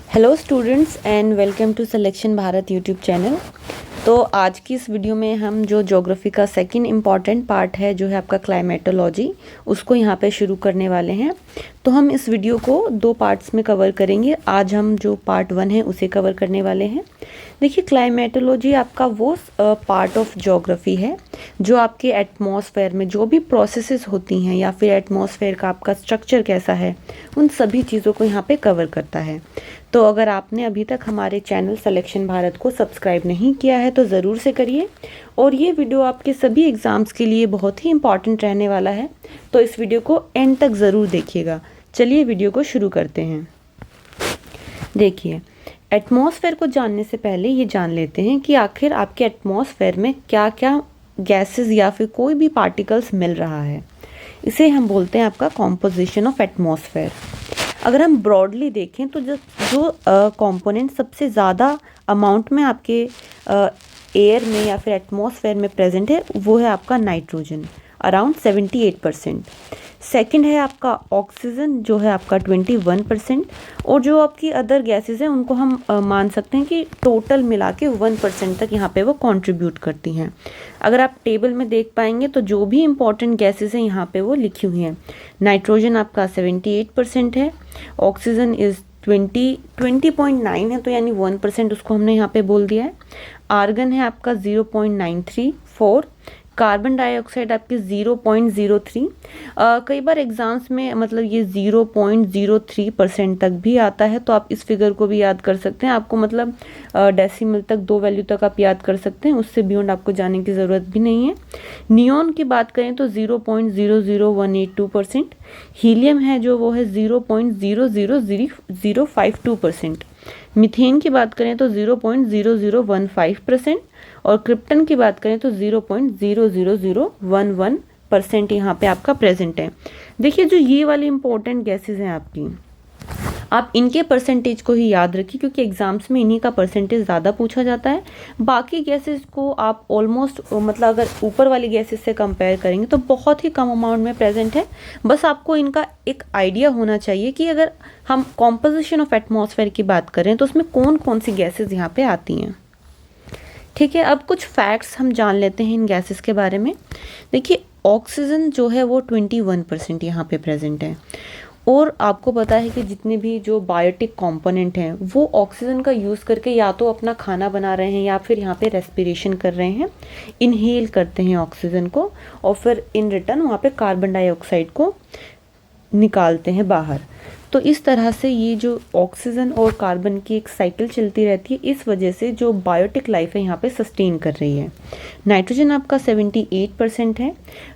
Hello students and welcome to Selection Bharat YouTube channel. तो आज की इस वीडियो में हम जो ज्योग्राफी का सेकंड इम्पॉर्टेंट पार्ट है जो है आपका क्लाइमेटोलॉजी, उसको यहाँ पे शुरू करने वाले हैं। तो हम इस वीडियो को दो पार्ट्स में कवर करेंगे। आज हम जो पार्ट 1 है उसे कवर करने वाले हैं। देखिए, क्लाइमेटोलॉजी आपका वो पार्ट ऑफ ज्योग्राफी है जो आपके एटमॉस्फेयर में जो भी प्रोसेसेस होती हैं या फिर एटमॉस्फेयर का आपका स्ट्रक्चर कैसा है, उन सभी चीज़ों को यहाँ पे कवर करता है। तो अगर आपने अभी तक हमारे चैनल सिलेक्शन भारत को सब्सक्राइब नहीं किया है तो ज़रूर से करिए, और ये वीडियो आपके सभी एग्ज़ाम्स के लिए बहुत ही इम्पॉर्टेंट रहने वाला है। तो इस वीडियो को एंड तक ज़रूर देखिएगा। चलिए वीडियो को शुरू करते हैं। देखिए, एटमॉस्फेयर को जानने से पहले ये जान लेते हैं कि आखिर आपके एटमॉस्फेयर में क्या क्या गैसेस या फिर कोई भी पार्टिकल्स मिल रहा है। इसे हम बोलते हैं आपका कॉम्पोजिशन ऑफ एटमॉस्फेयर। अगर हम ब्रॉडली देखें तो जो कंपोनेंट सबसे ज़्यादा अमाउंट में आपके एयर में या फिर एटमॉस्फेयर में प्रेजेंट है वो है आपका नाइट्रोजन, अराउंड 78%। सेकंड है आपका ऑक्सीजन जो है आपका 21%, और जो आपकी अदर गैसेस हैं उनको हम मान सकते हैं कि टोटल मिला के 1% तक यहाँ पे वो कंट्रीब्यूट करती हैं। अगर आप टेबल में देख पाएंगे तो जो भी इंपॉर्टेंट गैसेस हैं यहाँ पे वो लिखी हुई हैं। नाइट्रोजन आपका 78% है, ऑक्सीजन इज़ 20.9 है, तो यानी 1% उसको हमने यहाँ पे बोल दिया है। आर्गन है आपका 0.934, कार्बन डाइऑक्साइड आपकी 0.03। कई बार एग्जाम्स में मतलब ये 0.03% तक भी आता है, तो आप इस फिगर को भी याद कर सकते हैं। आपको मतलब डेसिमल तक 2 वैल्यू तक आप याद कर सकते हैं, उससे बियॉन्ड आपको जाने की ज़रूरत भी नहीं है। नियॉन की बात करें तो 0.00182%। हीलियम है जो वो है 0.00052%। मीथेन की बात करें तो 0.0015%, और क्रिप्टन की बात करें तो 0.00011% यहाँ पे आपका प्रेजेंट है। देखिए, जो ये वाली इंपॉर्टेंट गैसेस हैं आपकी, आप इनके परसेंटेज को ही याद रखिए क्योंकि एग्जाम्स में इन्हीं का परसेंटेज ज़्यादा पूछा जाता है। बाकी गैसेस को आप ऑलमोस्ट मतलब अगर ऊपर वाली गैसेस से कंपेयर करेंगे तो बहुत ही कम अमाउंट में प्रेजेंट है। बस आपको इनका एक आइडिया होना चाहिए कि अगर हम कॉम्पोजिशन ऑफ एटमॉस्फेयर की बात करें तो उसमें कौन कौन सी गैसेज यहाँ पे आती हैं। ठीक है, अब कुछ फैक्ट्स हम जान लेते हैं इन गैसेस के बारे में। देखिए, ऑक्सीजन जो है वो 21% यहाँ पे प्रेजेंट है, और आपको पता है कि जितने भी जो बायोटिक कंपोनेंट हैं वो ऑक्सीजन का यूज़ करके या तो अपना खाना बना रहे हैं या फिर यहाँ पे रेस्पिरेशन कर रहे हैं, इनहेल करते हैं ऑक्सीजन को, और फिर इन रिटर्न वहाँ पे कार्बन डाइऑक्साइड को निकालते हैं बाहर। तो इस तरह से ये जो ऑक्सीजन और कार्बन की एक साइकिल चलती रहती है, इस वजह से जो बायोटिक लाइफ है यहाँ पे सस्टेन कर रही है। नाइट्रोजन आपका 78% है।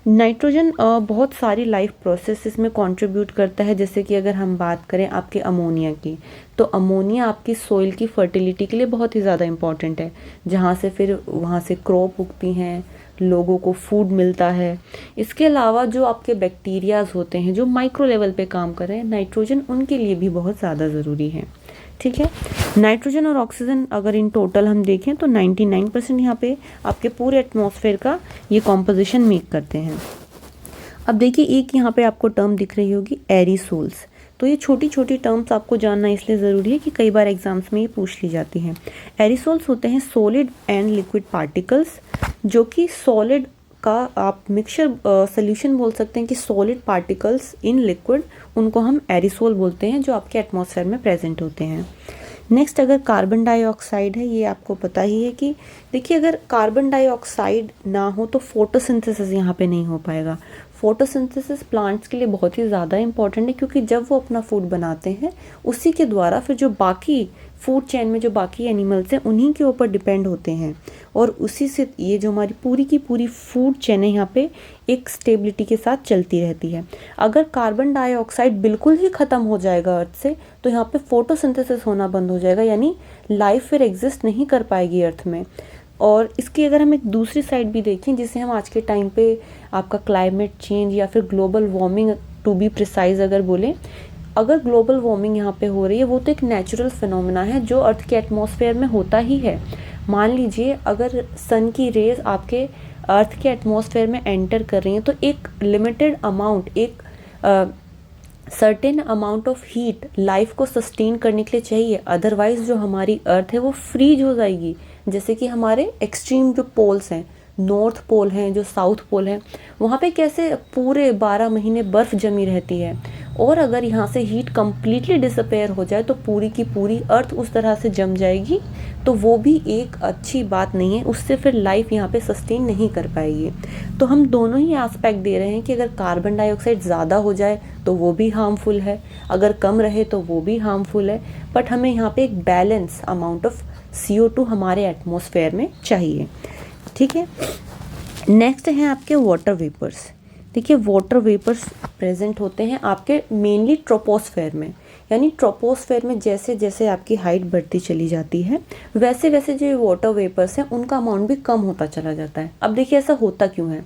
नाइट्रोजन बहुत सारी लाइफ प्रोसेसेस में कंट्रीब्यूट करता है, जैसे कि अगर हम बात करें आपके अमोनिया की, तो अमोनिया आपकी सोइल की फर्टिलिटी के लिए बहुत ही ज़्यादा इम्पॉर्टेंट है, जहाँ से फिर वहाँ से क्रॉप उगती हैं, लोगों को फूड मिलता है। इसके अलावा जो आपके बैक्टीरियाज होते हैं जो माइक्रो लेवल पे काम कर रहे हैं, नाइट्रोजन उनके लिए भी बहुत ज़्यादा ज़रूरी है। ठीक है, नाइट्रोजन और ऑक्सीजन अगर इन टोटल हम देखें तो 99% यहाँ पे आपके पूरे एटमॉस्फेयर का ये कॉम्पोजिशन मेक करते हैं। अब देखिए, एक यहाँ पे आपको टर्म दिख रही होगी एरिसोल्स। तो ये छोटी छोटी टर्म्स आपको जानना इसलिए ज़रूरी है कि कई बार एग्जाम्स में ये पूछ ली जाती हैं। एरिसोल्स होते हैं सॉलिड एंड लिक्विड पार्टिकल्स, जो कि सॉलिड का आप मिक्सचर सोल्यूशन बोल सकते हैं कि सॉलिड पार्टिकल्स इन लिक्विड, उनको हम एरिसोल बोलते हैं, जो आपके एटमॉस्फेयर में प्रेजेंट होते हैं। नेक्स्ट, अगर कार्बन डाइऑक्साइड है, ये आपको पता ही है कि देखिए, अगर कार्बन डाइऑक्साइड ना हो तो फोटोसिंथेसिस यहाँ पे नहीं हो पाएगा। फोटोसिंथेसिस प्लांट्स के लिए बहुत ही ज़्यादा इंपॉर्टेंट है, क्योंकि जब वो अपना फूड बनाते हैं उसी के द्वारा फिर जो बाकी फूड चेन में जो बाकी एनिमल्स हैं उन्हीं के ऊपर डिपेंड होते हैं, और उसी से ये जो हमारी पूरी की पूरी फूड चेन है यहाँ पे एक स्टेबिलिटी के साथ चलती रहती है। अगर कार्बन डाइऑक्साइड बिल्कुल ही ख़त्म हो जाएगा अर्थ से, तो यहाँ पे फोटोसिंथेसिस होना बंद हो जाएगा, यानी लाइफ फिर एग्जिस्ट नहीं कर पाएगी अर्थ में। और इसकी अगर हम एक दूसरी साइड भी देखें, जिसे हम आज के टाइम पे आपका क्लाइमेट चेंज या फिर global warming to be precise अगर बोलें, अगर ग्लोबल वार्मिंग यहाँ पे हो रही है वो तो एक नेचुरल फिनोमेना है जो अर्थ के एटमॉस्फेयर में होता ही है। मान लीजिए, अगर सन की रेज आपके अर्थ के एटमॉस्फेयर में एंटर कर रही हैं तो एक लिमिटेड अमाउंट, एक certain amount of heat life को सस्टेन करने के लिए चाहिए, अदरवाइज जो हमारी अर्थ है वो फ्रीज हो जाएगी। जैसे कि हमारे एक्सट्रीम जो पोल्स हैं, नॉर्थ पोल हैं, जो साउथ पोल हैं, वहाँ पे कैसे पूरे 12 महीने बर्फ़ जमी रहती है, और अगर यहाँ से हीट कम्प्लीटली डिसअपेयर हो जाए तो पूरी की पूरी अर्थ उस तरह से जम जाएगी, तो वो भी एक अच्छी बात नहीं है, उससे फिर लाइफ यहाँ पे सस्टेन नहीं कर पाएगी। तो हम दोनों ही एस्पेक्ट दे रहे हैं कि अगर कार्बन डाइऑक्साइड ज़्यादा हो जाए तो वो भी हार्मफुल है, अगर कम रहे तो वो भी हार्मफुल है, बट हमें यहाँ पे एक बैलेंस अमाउंट ऑफ CO2 हमारे एटमॉस्फेयर में चाहिए। ठीक है, नेक्स्ट हैं आपके वाटर वेपर्स। देखिए वाटर वेपर्स प्रेजेंट होते हैं आपके मेनली ट्रोपोस्फेयर में, यानी ट्रोपोस्फेयर में जैसे जैसे आपकी हाइट बढ़ती चली जाती है वैसे वैसे जो वाटर वेपर्स हैं उनका अमाउंट भी कम होता चला जाता है। अब देखिए ऐसा होता क्यों है,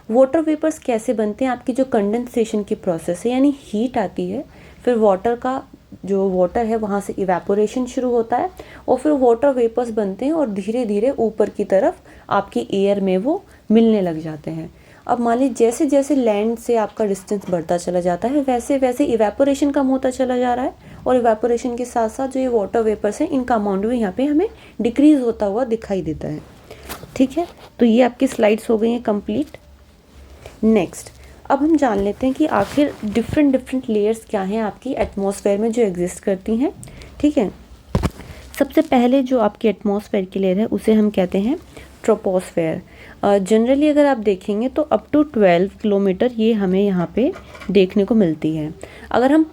वाटर वेपर्स कैसे बनते हैं, आपकी जो कंडेंसेशन की प्रोसेस है, यानी हीट आती है, फिर वाटर का जो वाटर है वहाँ से इवेपोरेशन शुरू होता है और फिर वाटर वेपर्स बनते हैं और धीरे धीरे ऊपर की तरफ आपकी एयर में वो मिलने लग जाते हैं। अब मान लीजिए जैसे जैसे लैंड से आपका डिस्टेंस बढ़ता चला जाता है वैसे वैसे इवेपोरेशन कम होता चला जा रहा है, और इवेपोरेशन के साथ साथ जो ये वाटर वेपर्स हैं इनका अमाउंट भी यहाँ पे हमें डिक्रीज होता हुआ दिखाई देता है। ठीक है, तो ये आपकी स्लाइड्स हो गई हैं कंप्लीट। नेक्स्ट अब हम जान लेते हैं कि आखिर डिफरेंट लेयर्स क्या हैं आपकी एटमॉस्फेयर में जो एग्जिस्ट करती हैं। ठीक है, सबसे पहले जो आपकी एटमॉस्फेयर की लेयर है उसे हम कहते हैं ट्रोपोस्फेयर। जनरली अगर आप देखेंगे तो अप टू 12 किलोमीटर ये हमें यहाँ पे देखने को मिलती है। अगर हम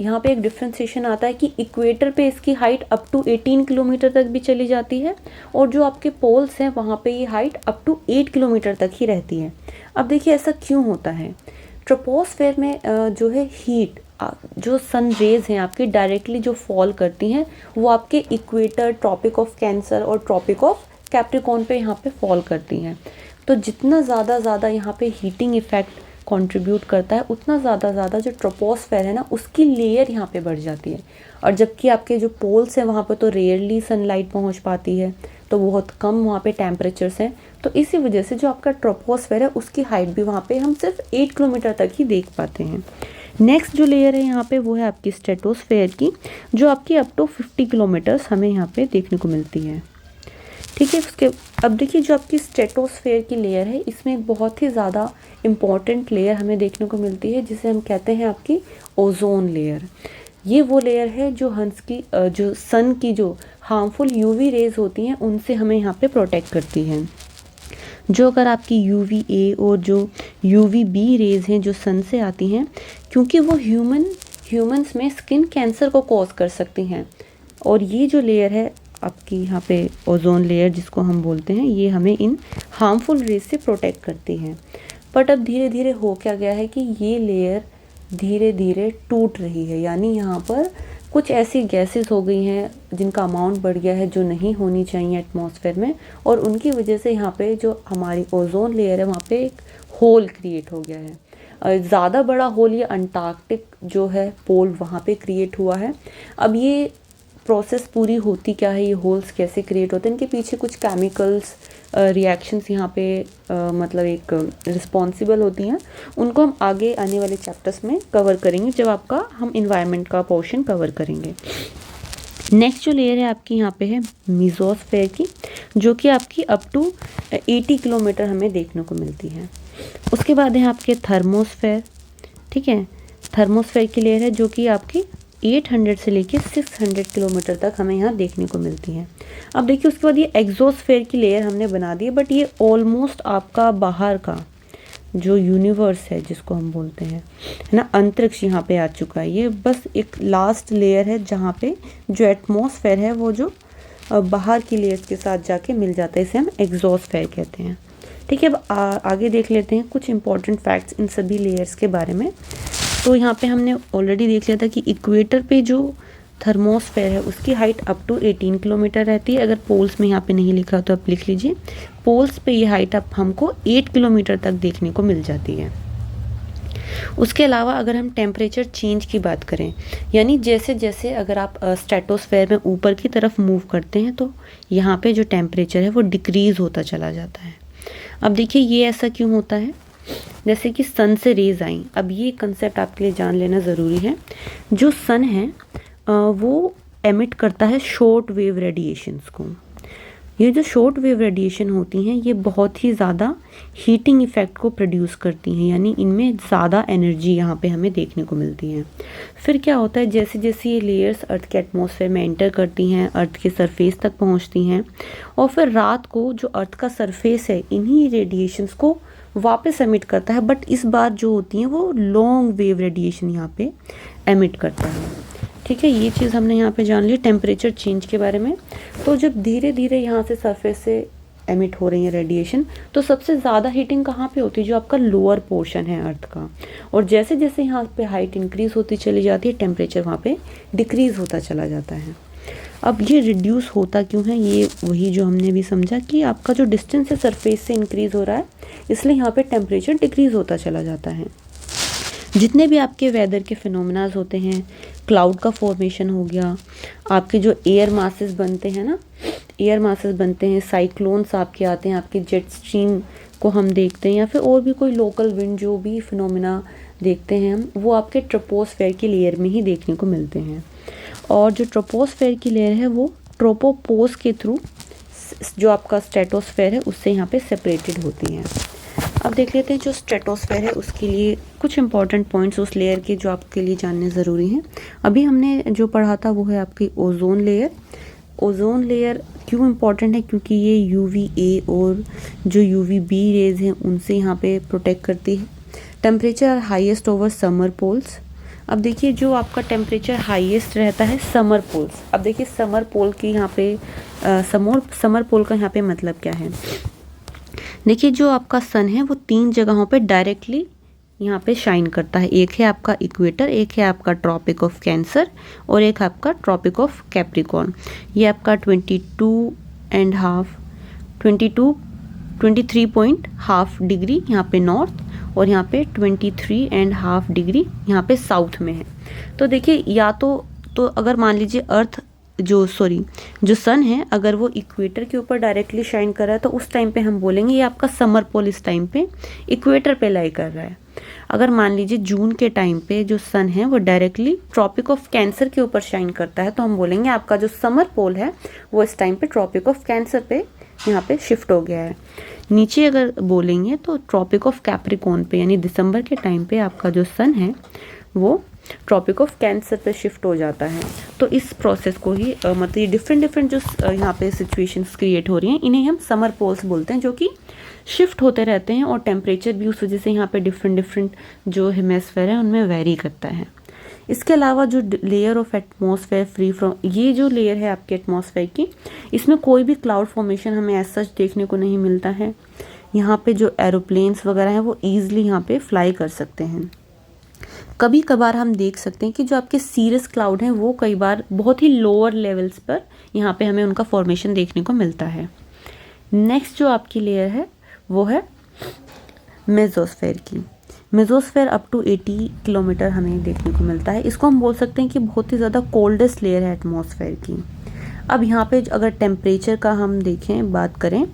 यहाँ पे एक डिफ्रेंसिएशन आता है कि इक्वेटर पे इसकी हाइट अप टू 18 किलोमीटर तक भी चली जाती है, और जो आपके पोल्स हैं वहाँ पे ये हाइट अप टू 8 किलोमीटर तक ही रहती है। अब देखिए ऐसा क्यों होता है, ट्रोपोस्फेयर में जो है हीट जो सन रेज हैं आपकी डायरेक्टली जो फॉल करती हैं वो आपके इक्वेटर, ट्रॉपिक ऑफ कैंसर और ट्रॉपिक ऑफ कैप्रिकॉर्न पे यहाँ पे फॉल करती हैं। तो जितना ज़्यादा यहाँ पे हीटिंग इफेक्ट कंट्रीब्यूट करता है उतना ज़्यादा जो ट्रोपोस्फेयर है ना उसकी लेयर यहाँ पे बढ़ जाती है, और जबकि आपके जो पोल्स हैं वहाँ पे तो रेयरली सनलाइट पहुँच पाती है, तो बहुत कम वहाँ पे टेम्परेचर्स हैं, तो इसी वजह से जो आपका ट्रोपोस्फेयर है उसकी हाइट भी वहाँ पे हम सिर्फ 8 किलोमीटर तक ही देख पाते हैं। नेक्स्ट जो लेयर है यहाँ पे वो है आपकी स्ट्रेटोस्फेयर की, जो आपकी अप टू 50 किलोमीटर्स हमें यहाँ पे देखने को मिलती है। ठीक है, उसके अब देखिए जो आपकी स्ट्रेटोस्फेयर की लेयर है इसमें एक बहुत ही ज़्यादा इम्पॉर्टेंट लेयर हमें देखने को मिलती है जिसे हम कहते हैं आपकी ओजोन लेयर। ये वो लेयर है जो जो सन की जो हार्मफुल UV रेज होती हैं उनसे हमें यहाँ पे प्रोटेक्ट करती हैं। जो अगर आपकी UVA और जो UVB रेज हैं जो सन से आती हैं, क्योंकि वो ह्यूमंस में स्किन कैंसर को कॉज कर सकती हैं, और ये जो लेयर है आपकी यहाँ पे ओजोन लेयर जिसको हम बोलते हैं ये हमें इन हार्मफुल रेज से प्रोटेक्ट करती हैं। बट अब धीरे धीरे हो क्या गया है कि ये लेयर धीरे धीरे टूट रही है, यानी यहाँ पर कुछ ऐसी गैसेस हो गई हैं जिनका अमाउंट बढ़ गया है जो नहीं होनी चाहिए एटमॉस्फेयर में, और उनकी वजह से यहाँ पे जो हमारी ओजोन लेयर है वहाँ पे एक होल क्रिएट हो गया है। ज़्यादा बड़ा होल ये अंटार्कटिक जो है पोल वहाँ पे क्रिएट हुआ है। अब ये प्रोसेस पूरी होती क्या है, ये होल्स कैसे क्रिएट होते हैं, इनके पीछे कुछ केमिकल्स रिएक्शंस यहाँ पे मतलब एक रिस्पॉन्सिबल होती हैं, उनको हम आगे आने वाले चैप्टर्स में कवर करेंगे जब आपका हम इन्वायरमेंट का पोर्शन कवर करेंगे। नेक्स्ट जो लेयर है आपकी यहाँ पे है मीजोस्फेयर की, जो कि आपकी अप टू 80 किलोमीटर हमें देखने को मिलती है। उसके बाद है आपके थर्मोस्फेयर। ठीक है, थर्मोस्फेयर की लेयर है जो कि आपकी 800 से लेके 600 किलोमीटर तक हमें यहाँ देखने को मिलती है। अब देखिए उसके बाद ये एक्सोस्फेयर की लेयर हमने बना दी है, बट ये ऑलमोस्ट आपका बाहर का जो यूनिवर्स है जिसको हम बोलते हैं है ना, अंतरिक्ष यहाँ पे आ चुका है। ये बस एक लास्ट लेयर है जहाँ पे जो एटमॉस्फेयर है वो जो बाहर की लेयर्स के साथ जाके मिल जाता है, इसे हम एक्सोस्फेयर कहते हैं। ठीक है, अब आगे देख लेते हैं कुछ इंपॉर्टेंट फैक्ट्स इन सभी लेयर्स के बारे में। तो यहाँ पे हमने ऑलरेडी देख लिया था कि इक्वेटर पे जो थर्मोस्फेयर है उसकी हाइट अप टू 18 किलोमीटर रहती है। अगर पोल्स में यहाँ पे नहीं लिखा तो आप लिख लीजिए, पोल्स पे ये हाइट अब हमको 8 किलोमीटर तक देखने को मिल जाती है। उसके अलावा अगर हम टेम्परेचर चेंज की बात करें, यानी जैसे जैसे अगर आप स्ट्रेटोस्फेयर में ऊपर की तरफ मूव करते हैं तो यहाँ पे जो टेम्परेचर है वो डिक्रीज़ होता चला जाता है। अब देखिए ये ऐसा क्यों होता है, जैसे कि सन से रेज आई। अब ये कंसेप्ट आपके लिए जान लेना ज़रूरी है। जो सन है वो एमिट करता है शॉर्ट वेव रेडिएशंस को। ये जो शॉर्ट वेव रेडिएशन होती हैं ये बहुत ही ज़्यादा हीटिंग इफ़ेक्ट को प्रोड्यूस करती हैं, यानी इनमें ज़्यादा एनर्जी यहाँ पे हमें देखने को मिलती है। फिर क्या होता है, जैसे जैसे ये लेयर्स अर्थ के एटमॉस्फेयर में एंटर करती हैं, अर्थ के सरफेस तक पहुँचती हैं, और फिर रात को जो अर्थ का सरफेस है इन्हीं रेडिएशंस को वापस एमिट करता है, बट इस बार जो होती हैं वो लॉन्ग वेव रेडिएशन यहाँ पे एमिट करता है। ठीक है, ये चीज़ हमने यहाँ पे जान ली टेम्परेचर चेंज के बारे में। तो जब धीरे धीरे यहाँ से सरफेस से एमिट हो रही है रेडिएशन, तो सबसे ज़्यादा हीटिंग कहाँ पे होती है, जो आपका लोअर पोर्शन है अर्थ का। और जैसे जैसे यहाँ पे हाइट इंक्रीज होती चली जाती है, टेम्परेचर वहाँ पे डिक्रीज होता चला जाता है। अब ये रिड्यूस होता क्यों है, ये वही जो हमने भी समझा कि आपका जो डिस्टेंस है सरफेस से इंक्रीज हो रहा है, इसलिए यहाँ पे टेम्परेचर डिक्रीज होता चला जाता है। जितने भी आपके वेदर के फिनोमेनाज होते हैं, क्लाउड का फॉर्मेशन हो गया, आपके जो एयर मासेस बनते हैं ना, एयर मासेस बनते हैं, साइक्लोन्स आपके आते हैं, आपके जेट स्ट्रीम को हम देखते हैं, या फिर और भी कोई लोकल विंड जो भी फिनोमेना देखते हैं हम, वो आपके ट्रोपोस्फेयर की लेयर में ही देखने को मिलते हैं। और जो ट्रोपोस्फेयर की लेयर है वो ट्रोपोपोज के थ्रू जो आपका स्ट्रेटोस्फेयर है उससे यहाँ पे सेपरेटेड होती हैं। अब देख लेते हैं जो स्ट्रेटोस्फेयर है उसके लिए कुछ इंपॉर्टेंट पॉइंट्स उस लेयर के जो आपके लिए जानने ज़रूरी हैं। अभी हमने जो पढ़ा था वो है आपकी ओजोन लेयर। ओजोन लेयर क्यों इम्पॉर्टेंट है, क्योंकि ये UVA और जो UVB रेज हैं उनसे यहाँ पे प्रोटेक्ट करती है। Temperature highest over summer poles. अब देखिए जो आपका टेम्परेचर हाईएस्ट रहता है समर पोल्स। अब देखिए समर पोल की यहाँ पे समर पोल का यहाँ पे मतलब क्या है। देखिए जो आपका सन है वो 3 जगहों पे डायरेक्टली यहाँ पे शाइन करता है। एक है आपका इक्वेटर, एक है आपका ट्रॉपिक ऑफ कैंसर, और एक है आपका ट्रॉपिक ऑफ कैप्रिकॉर्न। ये आपका 23.5 डिग्री यहाँ पे नॉर्थ, और यहाँ पे 23.5 डिग्री यहाँ पे साउथ में है। तो देखिए या तो अगर मान लीजिए जो सन है अगर वो इक्वेटर के ऊपर डायरेक्टली शाइन कर रहा है तो उस टाइम पे हम बोलेंगे ये आपका समर पोल इस टाइम पे इक्वेटर पे लाई कर रहा है। अगर मान लीजिए जून के टाइम पे जो सन है वो डायरेक्टली ट्रॉपिक ऑफ कैंसर के ऊपर शाइन करता है, तो हम बोलेंगे आपका जो समर पोल है वो इस टाइम पे ट्रॉपिक ऑफ कैंसर पे यहाँ पे शिफ्ट हो गया है। नीचे अगर बोलेंगे तो ट्रॉपिक ऑफ कैप्रिकॉर्न पे, यानी दिसंबर के टाइम पे आपका जो सन है वो ट्रॉपिक ऑफ कैंसर पे शिफ्ट हो जाता है। तो इस प्रोसेस को ही मतलब ये डिफरेंट जो यहाँ पे सिचुएशंस क्रिएट हो रही हैं इन्हें हम समर पोल्स बोलते हैं, जो कि शिफ्ट होते रहते हैं, और टेम्परेचर भी उस वजह से यहाँ पे डिफरेंट जो हेमिस्फेयर है उनमें वेरी करता है। इसके अलावा जो layer of atmosphere free from, ये जो लेयर है आपके एटमॉस्फेयर की, इसमें कोई भी क्लाउड फॉर्मेशन हमें एज सच देखने को नहीं मिलता है। यहाँ पे जो एरोप्लेन्स वगैरह हैं वो ईजिली यहाँ पे फ्लाई कर सकते हैं। कभी कभार हम देख सकते हैं कि जो आपके सीरस क्लाउड हैं वो कई बार बहुत ही लोअर लेवल्स पर यहाँ पे हमें उनका फॉर्मेशन देखने को मिलता है। नेक्स्ट जो आपकी लेयर है वो है मेसोस्फेयर की। मेसोस्फेयर अप टू 80 किलोमीटर हमें देखने को मिलता है। इसको हम बोल सकते हैं कि बहुत ही ज़्यादा कोल्डेस्ट लेयर है एटमॉस्फेयर की। अब यहाँ पे अगर टेम्परेचर का हम देखें बात करें,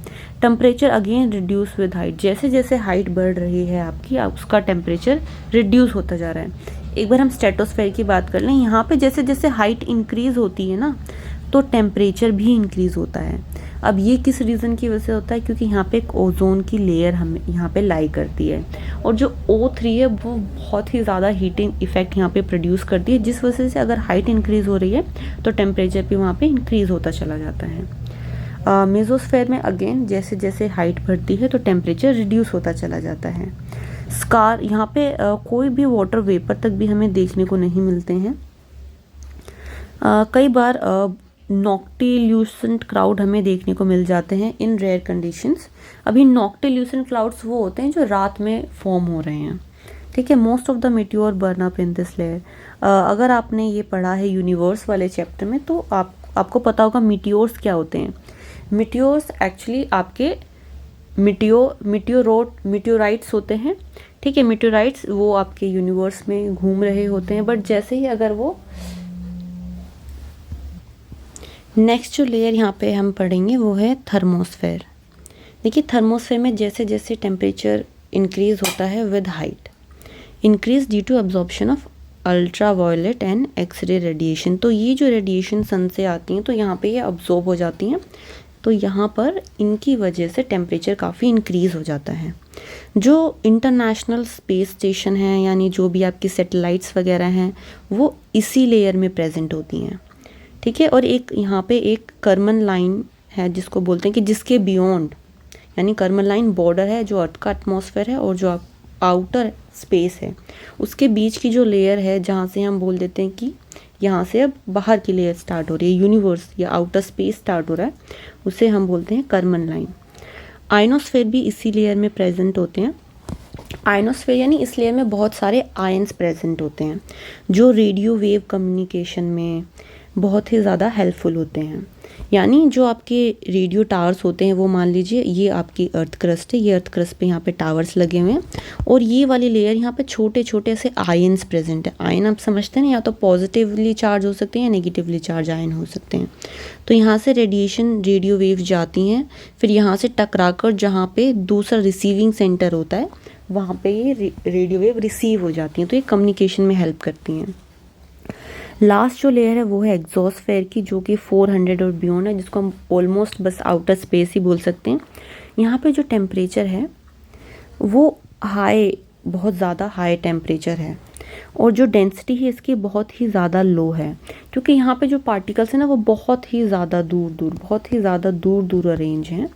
temperature again reduce with height. जैसे जैसे हाइट बढ़ रही है आपकी उसका टेम्परेचर रिड्यूस होता जा रहा है। एक बार हम स्ट्रेटोस्फेयर की बात कर लें, यहाँ पे जैसे जैसे हाइट इंक्रीज होती है ना तो टेम्परेचर भी इंक्रीज होता है। अब ये किस रीज़न की वजह से होता है, क्योंकि यहाँ पे एक ओजोन की लेयर हमें यहाँ पे लाई करती है, और जो O3 है वो बहुत ही ज़्यादा हीटिंग इफेक्ट यहाँ पे प्रोड्यूस करती है, जिस वजह से अगर हाइट इंक्रीज़ हो रही है तो टेम्परेचर भी वहाँ पे इंक्रीज़ होता चला जाता है। मेसोस्फेयर में अगेन जैसे जैसे हाइट बढ़ती है तो टेम्परेचर रिड्यूस होता चला जाता है। स्कार, यहाँ पे कोई भी वाटर वेपर तक भी हमें देखने को नहीं मिलते हैं। कई बार नॉक्टिल्यूसेंट क्लाउड हमें देखने को मिल जाते हैं इन रेयर कंडीशंस। अभी नॉक्टिल्यूसेंट क्लाउड्स वो होते हैं जो रात में फॉर्म हो रहे हैं। ठीक है, most of the meteor burn up in this layer. अगर आपने ये पढ़ा है यूनिवर्स वाले चैप्टर में तो आपको पता होगा मीटियोर्स क्या होते हैं। मीटियोर्स एक्चुअली आपके मीटियोराइट्स होते हैं। ठीक है, मीटियोराइट्स वो आपके यूनिवर्स में घूम रहे होते हैं, बट जैसे ही अगर वो नेक्स्ट जो लेयर यहाँ पे हम पढ़ेंगे वो है थर्मोस्फेयर। देखिए थर्मोस्फेयर में जैसे जैसे टेम्परेचर इंक्रीज होता है with height. Increase due to absorption of ultraviolet and X-ray radiation. तो ये जो रेडिएशन सन से आती हैं तो यहाँ पे ये अब्जॉर्ब हो जाती हैं, तो यहाँ पर इनकी वजह से टेम्परेचर काफ़ी इंक्रीज़ हो जाता है। जो इंटरनेशनल स्पेस स्टेशन है, यानी जो भी आपकी सैटेलाइट्स वगैरह हैं, वो इसी लेयर में प्रेजेंट होती हैं, ठीक है। और एक यहाँ पे एक कर्मन लाइन है जिसको बोलते हैं कि जिसके बियॉन्ड, यानी कर्मन लाइन बॉर्डर है जो अर्थ का एटमॉस्फेयर है और जो आउटर स्पेस है उसके बीच की जो लेयर है, जहाँ से हम बोल देते हैं कि यहाँ से अब बाहर की लेयर स्टार्ट हो रही है, यूनिवर्स या आउटर स्पेस स्टार्ट हो रहा है, उसे हम बोलते हैं कर्मन लाइन। आयनोस्फेयर भी इसी लेयर में प्रेजेंट होते हैं। आयनोस्फेयर यानी इस लेयर में बहुत सारे आयंस प्रेजेंट होते हैं जो रेडियो वेव कम्युनिकेशन में बहुत ही ज़्यादा हेल्पफुल होते हैं। यानी जो आपके रेडियो टावर्स होते हैं वो मान लीजिए ये आपकी अर्थ क्रस्ट है, ये अर्थ क्रस्ट पे यहाँ पे टावर्स लगे हुए हैं और ये वाली लेयर यहाँ पे छोटे छोटे ऐसे आयंस प्रेजेंट है। आयन आप समझते हैं ना, या तो पॉजिटिवली चार्ज हो सकते हैं या नेगेटिवली चार्ज आयन हो सकते हैं। तो यहाँ से रेडिएशन रेडियो वेव जाती हैं, फिर यहाँ से टकराकर जहाँ पे दूसरा रिसीविंग सेंटर होता है वहाँ पे ये रेडियो वेव रिसीव हो जाती हैं, तो ये कम्युनिकेशन में हेल्प करती हैं। लास्ट जो लेयर है वो है एग्जॉस्फेयर की, जो कि 400 और बियॉन्ड है, जिसको हम ऑलमोस्ट बस आउटर स्पेस ही बोल सकते हैं। यहाँ पे जो टेम्परेचर है वो बहुत ज़्यादा हाई टेम्परेचर है और जो डेंसिटी है इसकी बहुत ही ज़्यादा लो है, क्योंकि यहाँ पे जो पार्टिकल्स हैं ना वो बहुत ही ज़्यादा दूर दूर अरेंज हैं,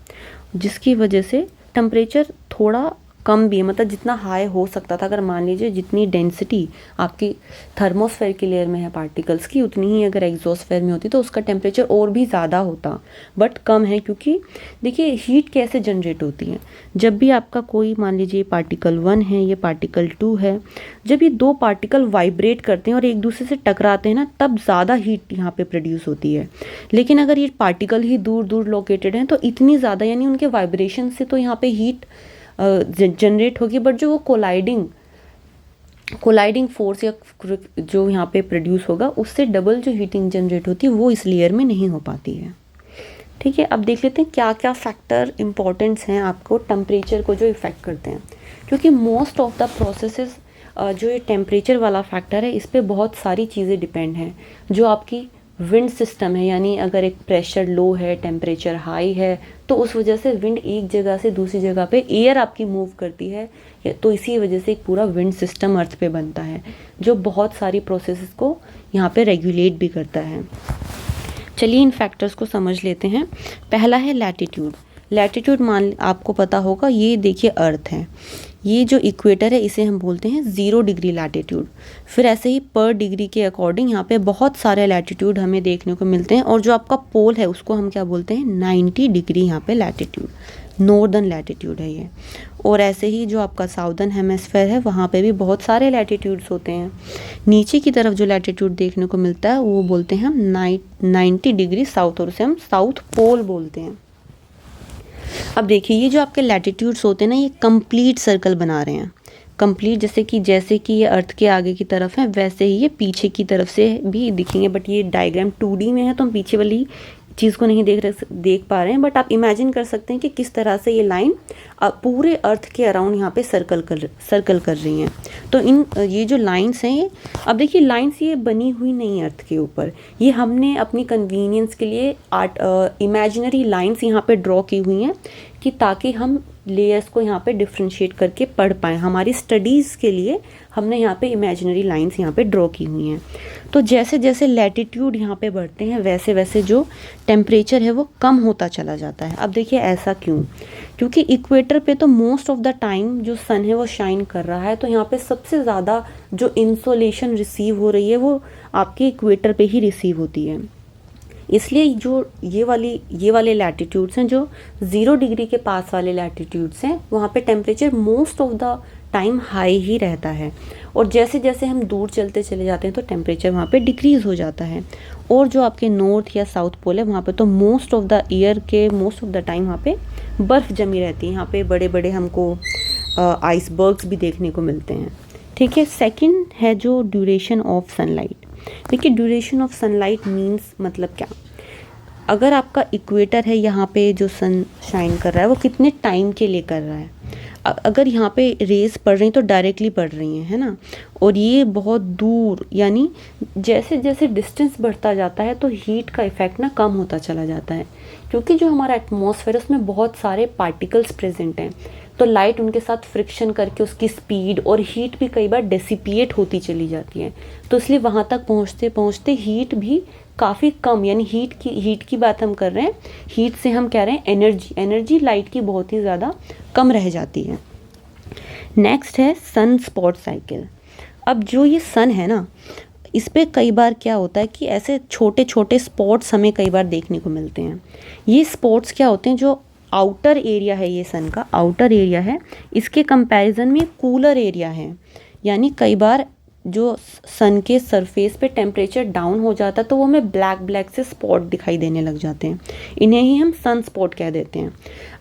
जिसकी वजह से टेम्परेचर थोड़ा कम भी है। मतलब जितना हाई हो सकता था, अगर मान लीजिए जितनी डेंसिटी आपकी थर्मोस्फेयर की लेयर में है पार्टिकल्स की, उतनी ही अगर एग्जॉस्फेयर में होती तो उसका टेम्परेचर और भी ज़्यादा होता, बट कम है। क्योंकि देखिए हीट कैसे जनरेट होती है, जब भी आपका कोई मान लीजिए पार्टिकल 1 है, ये पार्टिकल 2 है, जब ये दो पार्टिकल वाइब्रेट करते हैं और एक दूसरे से टकराते हैं ना, तब ज़्यादा हीट यहाँ पे प्रोड्यूस होती है। लेकिन अगर ये पार्टिकल ही दूर दूर लोकेटेड हैं तो इतनी ज़्यादा, यानी उनके वाइब्रेशन से तो यहाँ पे हीट जनरेट होगी, बट जो वो कोलाइडिंग फोर्स या जो यहाँ पे प्रोड्यूस होगा उससे डबल जो हीटिंग जनरेट होती है वो इस लेयर में नहीं हो पाती है, ठीक है। अब देख लेते हैं क्या क्या फैक्टर इंपॉर्टेंट्स हैं आपको टेम्परेचर को जो इफ़ेक्ट करते हैं, क्योंकि मोस्ट ऑफ द प्रोसेसेस जो ये टेम्परेचर वाला फैक्टर है इस पर बहुत सारी चीज़ें डिपेंड हैं। जो आपकी विंड सिस्टम है, यानी अगर एक प्रेशर लो है, टेम्परेचर हाई है, तो उस वजह से विंड एक जगह से दूसरी जगह पे एयर आपकी मूव करती है, तो इसी वजह से एक पूरा विंड सिस्टम अर्थ पे बनता है जो बहुत सारी प्रोसेसेस को यहाँ पे रेगुलेट भी करता है। चलिए इन फैक्टर्स को समझ लेते हैं। पहला है लैटिट्यूड। लैटिट्यूड आपको पता होगा, ये देखिए अर्थ है, ये जो इक्वेटर है इसे हम बोलते हैं 0 डिग्री लैटिट्यूड। फिर ऐसे ही पर डिग्री के अकॉर्डिंग यहाँ पे बहुत सारे लैटिट्यूड हमें देखने को मिलते हैं, और जो आपका पोल है उसको हम क्या बोलते हैं 90 डिग्री यहाँ पे लैटिट्यूड, नॉर्दर्न लैटिट्यूड है ये। और ऐसे ही जो आपका साउदर्न हेमिस्फेयर है वहाँ पे भी बहुत सारे लैटिट्यूड्स होते हैं। नीचे की तरफ जो लैटिट्यूड देखने को मिलता है वो बोलते हैं हम 90 डिग्री साउथ, और उसे हम साउथ पोल बोलते हैं। अब देखिए ये जो आपके लैटिट्यूड्स होते हैं ना, ये कंप्लीट सर्कल बना रहे हैं। कंप्लीट जैसे कि ये अर्थ के आगे की तरफ है, वैसे ही ये पीछे की तरफ से भी दिखेंगे, बट ये डायग्राम 2D में है तो हम पीछे वाली चीज़ को नहीं देख पा रहे हैं, बट आप इमेजिन कर सकते हैं कि किस तरह से ये लाइन पूरे अर्थ के अराउंड यहाँ पे सर्कल कर रही हैं। तो ये जो लाइंस हैं ये, अब देखिए लाइंस ये बनी हुई नहीं है अर्थ के ऊपर, ये हमने अपनी कन्वीनियंस के लिए इमेजिनरी लाइंस यहाँ पे ड्रॉ की हुई हैं कि ताकि हम लेयर्स को यहाँ पे डिफ्रेंशिएट करके पढ़ पाएँ। हमारी स्टडीज़ के लिए हमने यहाँ पे इमेजिनरी लाइंस यहाँ पे ड्रॉ की हुई हैं। तो जैसे जैसे लैटिट्यूड यहाँ पे बढ़ते हैं वैसे वैसे जो टेम्परेचर है वो कम होता चला जाता है। अब देखिए ऐसा क्यों, क्योंकि इक्वेटर पे तो मोस्ट ऑफ द टाइम जो सन है वो शाइन कर रहा है, तो यहाँ पे सबसे ज़्यादा जो इंसोलेशन रिसीव हो रही है वो आपके इक्वेटर पे ही रिसीव होती है। इसलिए जो ये वाले लैटिट्यूड्स हैं, जो 0 डिग्री के पास वाले लैटिट्यूड्स हैं, वहाँ पे temperature most of the time high ही रहता है, और जैसे जैसे हम दूर चलते चले जाते हैं तो टेम्परेचर वहाँ पे डिक्रीज़ हो जाता है। और जो आपके नॉर्थ या साउथ पोल है वहाँ पे तो मोस्ट ऑफ द टाइम वहाँ पे बर्फ़ जमी रहती है। यहाँ पे बड़े बड़े हमको आइसबर्ग्स भी देखने को मिलते हैं, ठीक है। सेकंड है जो ड्यूरेशन ऑफ सनलाइट। देखिए ड्यूरेशन ऑफ सनलाइट मीन्स मतलब क्या, अगर आपका इक्वेटर है, यहाँ पे जो सन शाइन कर रहा है वो कितने टाइम के लिए कर रहा है। अगर यहाँ पे रेस पड़ रही तो डायरेक्टली पड़ रही हैं, है ना, और ये बहुत दूर, यानी जैसे जैसे डिस्टेंस बढ़ता जाता है तो हीट का इफ़ेक्ट ना कम होता चला जाता है, क्योंकि जो हमारा एटमॉस्फेयर है उसमें बहुत सारे पार्टिकल्स प्रेजेंट हैं, तो लाइट उनके साथ फ्रिक्शन करके उसकी स्पीड और हीट भी कई बार डेसिपिएट होती चली जाती है। तो इसलिए वहाँ तक पहुँचते पहुँचते हीट भी काफ़ी कम, यानी हीट की बात हम कर रहे हैं, हीट से हम कह रहे हैं एनर्जी लाइट की बहुत ही ज़्यादा कम रह जाती है। नेक्स्ट है सन स्पॉट साइकिल। अब जो ये सन है ना, इस पे कई बार क्या होता है कि ऐसे छोटे छोटे स्पॉट्स हमें कई बार देखने को मिलते हैं। ये स्पॉट्स क्या होते हैं, जो आउटर एरिया है, ये सन का आउटर एरिया है, इसके कंपैरिजन में कूलर एरिया है, यानी कई बार जो सन के सरफेस पे टेम्परेचर डाउन हो जाता है तो वो हमें ब्लैक से स्पॉट दिखाई देने लग जाते हैं, इन्हें ही हम सन स्पॉट कह देते हैं।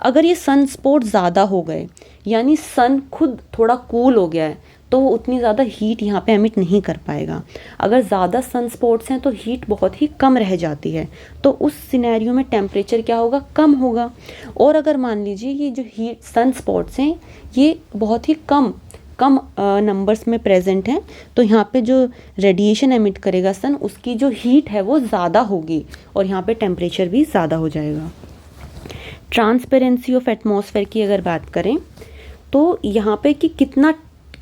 अगर ये सन स्पॉट ज़्यादा हो गए, यानी सन खुद थोड़ा कूल हो गया है, तो वो उतनी ज़्यादा हीट यहाँ पे एमिट नहीं कर पाएगा। अगर ज़्यादा सन स्पॉट्स हैं तो हीट बहुत ही कम रह जाती है, तो उस सिनेरियो में टेम्परेचर क्या होगा, कम होगा। और अगर मान लीजिए ये जो हीट सन स्पॉट्स हैं ये बहुत ही कम नंबर्स में प्रेजेंट हैं, तो यहाँ पे जो रेडिएशन एमिट करेगा सन, उसकी जो हीट है वो ज़्यादा होगी और यहाँ पे टेम्परेचर भी ज़्यादा हो जाएगा। ट्रांसपेरेंसी ऑफ एटमॉस्फेयर की अगर बात करें तो यहाँ पे कि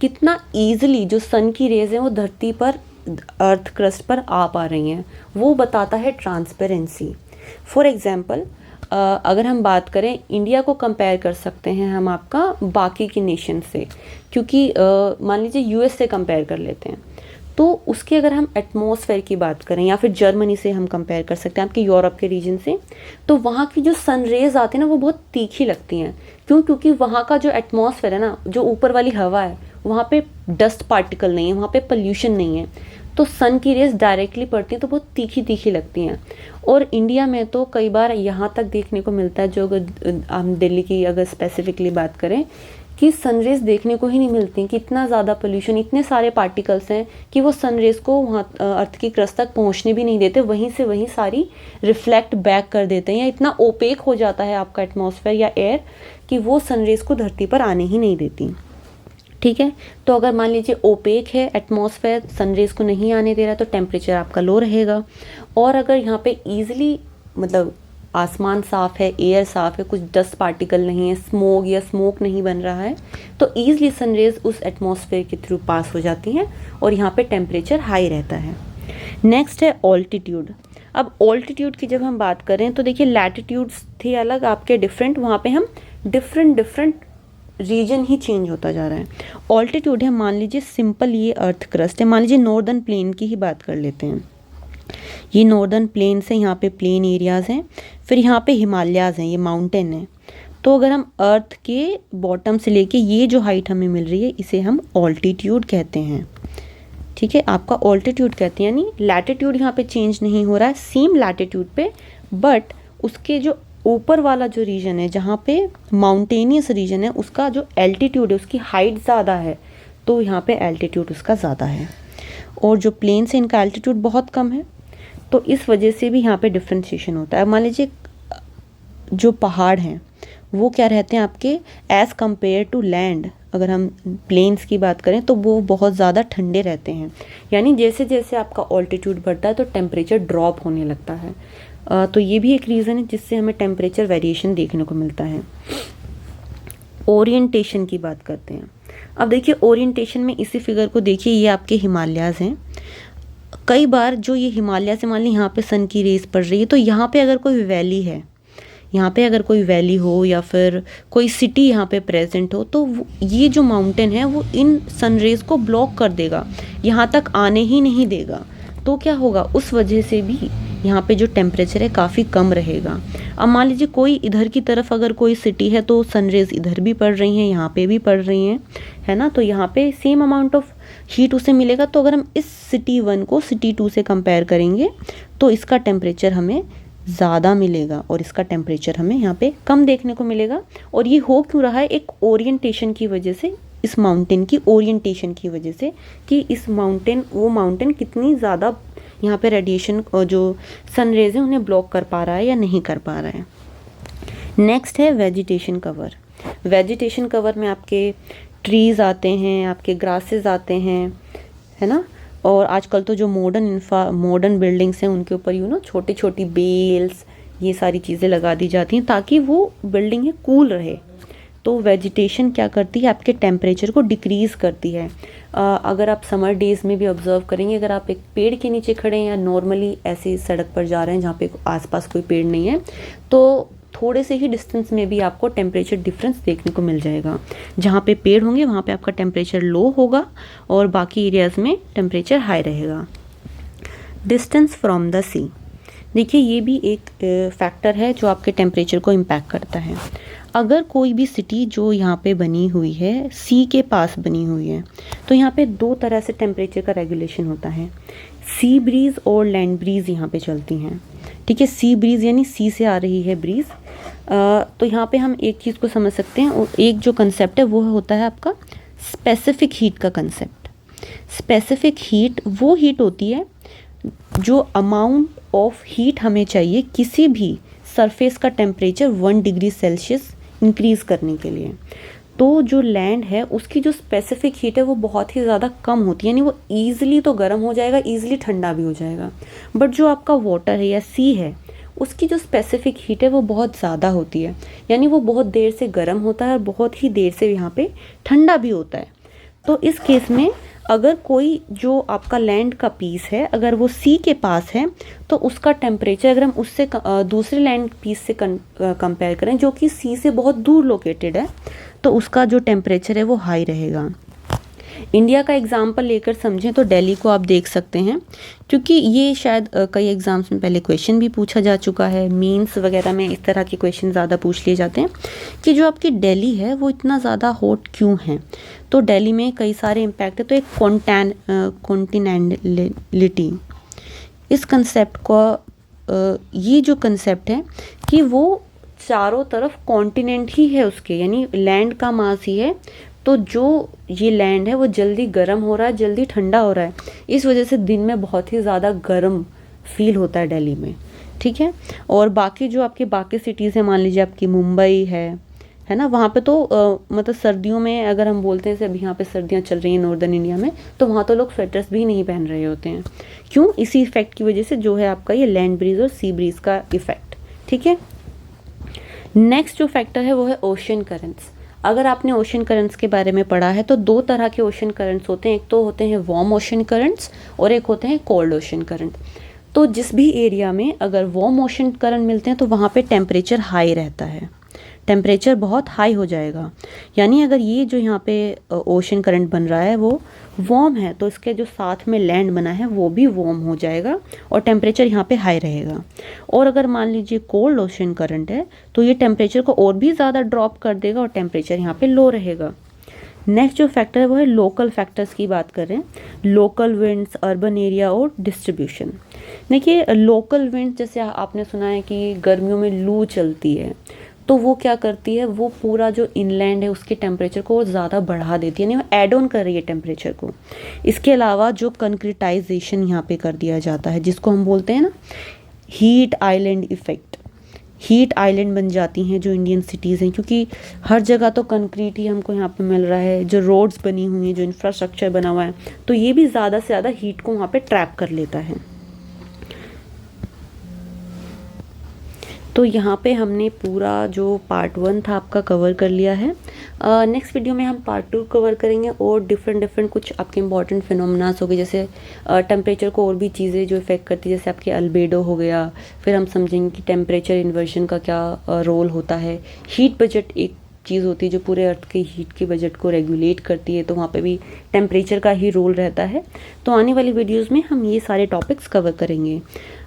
कितना ईजिली जो सन की रेज हैं वो धरती पर, अर्थ क्रस्ट पर आ पा रही हैं, वो बताता है ट्रांसपेरेंसी। फॉर एग्जांपल अगर हम बात करें, इंडिया को कंपेयर कर सकते हैं हम आपका बाकी की नेशन से, क्योंकि मान लीजिए यूएस से कंपेयर कर लेते हैं, तो उसके अगर हम एटमॉस्फेयर की बात करें, या फिर जर्मनी से हम कंपेयर कर सकते हैं, आपके यूरोप के रीजन से, तो वहाँ की जो सन रेज आती हैं ना वो बहुत तीखी लगती हैं। क्योंकि वहाँ का जो एटमॉस्फेयर है ना, जो ऊपर वाली हवा है, वहाँ पे डस्ट पार्टिकल नहीं है, वहाँ पे पोल्यूशन नहीं है, तो सन की रेज डायरेक्टली पड़ती हैं तो बहुत तीखी लगती हैं। और इंडिया में तो कई बार यहाँ तक देखने को मिलता है, जो अगर हम दिल्ली की अगर स्पेसिफिकली बात करें, कि सनरेज देखने को ही नहीं मिलती, कि इतना ज़्यादा पोल्यूशन, इतने सारे पार्टिकल्स हैं कि वो सनरेज को वहाँ अर्थ की क्रस्ट तक पहुँचने भी नहीं देते, वहीं से वहीं सारी रिफ्लेक्ट बैक कर देते हैं, या इतना ओपेक हो जाता है आपका एटमॉस्फेयर या एयर कि वो सनरेज को धरती पर आने ही नहीं देती। ठीक है, तो अगर मान लीजिए ओपेक है एटमॉस्फेयर, सनरेज को नहीं आने दे रहा, तो टेम्परेचर आपका लो रहेगा। और अगर यहाँ पे ईजिली, मतलब आसमान साफ़ है, एयर साफ़ है, कुछ डस्ट पार्टिकल नहीं है, स्मोक नहीं बन रहा है, तो ईजिली सनरेज उस एटमॉस्फेयर के थ्रू पास हो जाती हैं और यहाँ पे टेम्परेचर हाई रहता है। नेक्स्ट है ऑल्टीट्यूड। अब ऑल्टीट्यूड की जब हम बात करें तो देखिए, लैटिट्यूड्स थे अलग आपके डिफरेंट, वहाँ पे हम डिफरेंट रीजन ही चेंज होता जा रहा है। ऑल्टीट्यूड है, मान लीजिए सिंपल ये अर्थ क्रस्ट है, मान लीजिए नॉर्दर्न प्लेन की ही बात कर लेते हैं, ये नॉर्दर्न प्लेन से यहाँ पे प्लेन एरियाज़ हैं, फिर यहाँ पे हिमालयाज़ हैं, ये माउंटेन है। तो अगर हम अर्थ के बॉटम से लेके ये जो हाइट हमें मिल रही है, इसे हम ऑल्टीट्यूड कहते हैं। ठीक है, आपका ऑल्टीट्यूड कहते हैं, यानी लैटिट्यूड यहाँ पे चेंज नहीं हो रहा है, सेम लैटिट्यूड पे, बट उसके जो ऊपर वाला जो रीजन है, जहाँ पे माउंटेनियस रीजन है, उसका जो एल्टीट्यूड है, उसकी हाइट ज़्यादा है, तो यहाँ पे एल्टीट्यूड उसका ज़्यादा है। और जो प्लेन से इनका एल्टीट्यूड बहुत कम है, तो इस वजह से भी यहाँ पे डिफ्रेंशिएशन होता है। मान लीजिए जो पहाड़ हैं वो क्या रहते हैं आपके, एज़ कम्पेयर टू लैंड, अगर हम प्लेन्स की बात करें तो वो बहुत ज़्यादा ठंडे रहते हैं, यानी जैसे जैसे आपका ऑल्टीट्यूड बढ़ता है तो टेम्परेचर ड्रॉप होने लगता है। तो ये भी एक रीज़न है जिससे हमें टेम्परेचर वेरिएशन देखने को मिलता है। ओरिएंटेशन की बात करते हैं। अब देखिए ओरिएंटेशन में इसी फिगर को देखिए, ये आपके हिमालयाज़ हैं। कई बार जो ये हिमालय से मान ली यहाँ पे सन की रेस पड़ रही है, तो यहाँ पे अगर कोई वैली है, यहाँ पे अगर कोई वैली हो या फिर कोई सिटी यहाँ पे प्रेजेंट हो, तो ये जो माउंटेन है वो इन सन रेज को ब्लॉक कर देगा, यहाँ तक आने ही नहीं देगा। तो क्या होगा, उस वजह से भी यहाँ पे जो टेम्परेचर है काफ़ी कम रहेगा। अब मान लीजिए कोई इधर की तरफ अगर कोई सिटी है, तो सनरेज इधर भी पड़ रही हैं, यहाँ पे भी पड़ रही हैं, है ना, तो यहाँ पे सेम अमाउंट ऑफ हीट उसे मिलेगा। तो अगर हम इस सिटी 1 को सिटी 2 से कंपेयर करेंगे तो इसका टेम्परेचर हमें ज़्यादा मिलेगा और इसका टेम्परेचर हमें यहाँ पे कम देखने को मिलेगा। और ये हो क्यों रहा है, एक ओरिएंटेशन की वजह से, इस माउंटेन की ओरिएंटेशन की वजह से, कि इस माउंटेन, वो माउंटेन कितनी ज़्यादा, यहाँ पे रेडिएशन जो सन रेज है उन्हें ब्लॉक कर पा रहा है या नहीं कर पा रहा है। नेक्स्ट है वेजिटेशन कवर। वेजिटेशन कवर में आपके ट्रीज़ आते हैं, आपके ग्रासेस आते हैं, है ना। और आजकल तो जो मॉडर्न बिल्डिंग्स हैं उनके ऊपर छोटी छोटी बेल्स, ये सारी चीज़ें लगा दी जाती हैं ताकि वो बिल्डिंग है कूल रहे। तो वेजिटेशन क्या करती है, आपके टेम्परेचर को डिक्रीज़ करती है। अगर आप समर डेज़ में भी ऑब्जर्व करेंगे, अगर आप एक पेड़ के नीचे खड़े हैं या नॉर्मली ऐसी सड़क पर जा रहे हैं जहाँ पे आसपास कोई पेड़ नहीं है, तो थोड़े से ही डिस्टेंस में भी आपको टेम्परेचर डिफरेंस देखने को मिल जाएगा। जहाँ पे पेड़ होंगे वहाँ पे आपका टेम्परेचर लो होगा और बाकी एरियाज़ में टेम्परेचर हाई रहेगा। डिस्टेंस फ्रॉम द सी, देखिए ये भी एक फैक्टर है जो आपके टेम्परेचर को इम्पैक्ट करता है। अगर कोई भी सिटी जो यहाँ पे बनी हुई है सी के पास बनी हुई है, तो यहाँ पे दो तरह से टेम्परेचर का रेगुलेशन होता है। सी ब्रीज़ और लैंड ब्रीज़ यहाँ पे चलती हैं, ठीक है। सी ब्रीज़ यानी सी से आ रही है ब्रीज़। तो यहाँ पे हम एक चीज़ को समझ सकते हैं, और एक जो कंसेप्ट है वो होता है आपका स्पेसिफिक हीट का कंसेप्ट। स्पेसिफिक हीट वो हीट होती है जो अमाउंट ऑफ हीट हमें चाहिए किसी भी सरफेस का टेम्परेचर 1 डिग्री सेल्सियस इंक्रीज़ करने के लिए। तो जो लैंड है उसकी जो स्पेसिफिक हीट है वो बहुत ही ज़्यादा कम होती है, यानी वो ईज़िली तो गर्म हो जाएगा, ईज़िली ठंडा भी हो जाएगा। बट जो आपका वाटर है या सी है उसकी जो स्पेसिफिक हीट है वो बहुत ज़्यादा होती है, यानी वो बहुत देर से गर्म होता है और बहुत ही देर से यहाँ पे ठंडा भी होता है। तो इस केस में अगर कोई जो आपका लैंड का पीस है अगर वो सी के पास है, तो उसका टेम्परेचर अगर हम उससे दूसरे लैंड पीस से कंपेयर करें जो कि सी से बहुत दूर लोकेटेड है, तो उसका जो टेम्परेचर है वो हाई रहेगा। इंडिया का एग्जाम्पल लेकर समझें तो दिल्ली को आप देख सकते हैं, क्योंकि ये शायद कई एग्ज़ाम्स में पहले क्वेश्चन भी पूछा जा चुका है। मीन्स वगैरह में इस तरह के क्वेश्चन ज़्यादा पूछ लिए जाते हैं कि जो आपकी दिल्ली है वो इतना ज़्यादा हॉट क्यों है। तो दिल्ली में कई सारे इम्पैक्ट है। तो एक कॉन्टिनेंटलिटी, इस कंसेप्ट को ये जो कंसेप्ट है कि वो चारों तरफ कॉन्टिनेंट ही है उसके, यानी लैंड का मास ही है। तो जो ये लैंड है वो जल्दी गर्म हो रहा है, जल्दी ठंडा हो रहा है, इस वजह से दिन में बहुत ही ज़्यादा गर्म फील होता है दिल्ली में, ठीक है। और बाकी जो आपके बाकी सिटीज़ हैं, मान लीजिए आपकी मुंबई है ना, वहाँ पे तो मतलब सर्दियों में अगर हम बोलते हैं जैसे अभी यहाँ पे सर्दियाँ चल रही हैं नॉर्दर्न इंडिया में, तो वहाँ तो लोग स्वेटर्स भी नहीं पहन रहे होते हैं। क्यों? इसी इफेक्ट की वजह से जो है आपका ये लैंड ब्रीज और सी ब्रीज का इफेक्ट, ठीक है। नेक्स्ट जो फैक्टर है वो है ओशन करंट्स। अगर आपने ओशन करंट्स के बारे में पढ़ा है तो दो तरह के ओशन करंट्स होते हैं, एक तो होते हैं वार्म ओशन करंट्स और एक होते हैं कोल्ड ओशन करंट। तो जिस भी एरिया में अगर वार्म ओशन करंट मिलते हैं तो वहाँ पे टेम्परेचर हाई रहता है, टेम्परेचर बहुत हाई हो जाएगा। यानी अगर ये जो यहाँ पे ओशन करंट बन रहा है वो वार्म है तो इसके जो साथ में लैंड बना है वो भी वार्म हो जाएगा और टेम्परेचर यहाँ पे हाई रहेगा। और अगर मान लीजिए कोल्ड ओशन करंट है तो ये टेम्परेचर को और भी ज़्यादा ड्रॉप कर देगा और टेम्परेचर यहाँ पे लो रहेगा। नेक्स्ट जो फैक्टर है वो है लोकल फैक्टर्स की बात कर रहे हैं, लोकल विंड्स, अर्बन एरिया और डिस्ट्रीब्यूशन। देखिए लोकल विंड्स, जैसे आपने सुना है कि गर्मियों में लू चलती है, तो वो क्या करती है, वो पूरा जो इनलैंड है उसके टेम्परेचर को और ज़्यादा बढ़ा देती है, यानी वो ऐड ऑन कर रही है टेम्परेचर को। इसके अलावा जो कंक्रीटाइजेशन यहाँ पे कर दिया जाता है जिसको हम बोलते हैं ना heat island effect, heat island बन जाती हैं जो इंडियन सिटीज़ हैं, क्योंकि हर जगह तो कंक्रीट ही हमको यहाँ पे मिल रहा है, जो रोड्स बनी हुई हैं, जो इंफ्रास्ट्रक्चर बना हुआ है, तो ये भी ज़्यादा से ज़्यादा हीट को वहाँ पे ट्रैप कर लेता है। तो यहाँ पे हमने पूरा जो पार्ट 1 था आपका कवर कर लिया है। नेक्स्ट वीडियो में हम पार्ट 2 कवर करेंगे और डिफरेंट कुछ आपके इंपॉर्टेंट फिनोमेनास हो गए, जैसे टेम्परेचर को और भी चीज़ें जो इफेक्ट करती है, जैसे आपके अल्बेडो हो गया। फिर हम समझेंगे कि टेम्परेचर इन्वर्जन का क्या रोल होता है। हीट बजट एक चीज़ होती है जो पूरे अर्थ के हीट के बजट को रेगुलेट करती है, तो वहाँ पे भी टेम्परेचर का ही रोल रहता है। तो आने वाली वीडियोस में हम ये सारे टॉपिक्स कवर करेंगे।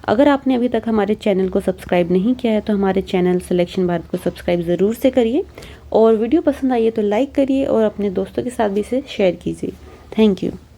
अगर आपने अभी तक हमारे चैनल को सब्सक्राइब नहीं किया है तो हमारे चैनल सिलेक्शन भारत को सब्सक्राइब ज़रूर से करिए, और वीडियो पसंद आई है तो लाइक करिए और अपने दोस्तों के साथ भी इसे शेयर कीजिए। Thank you.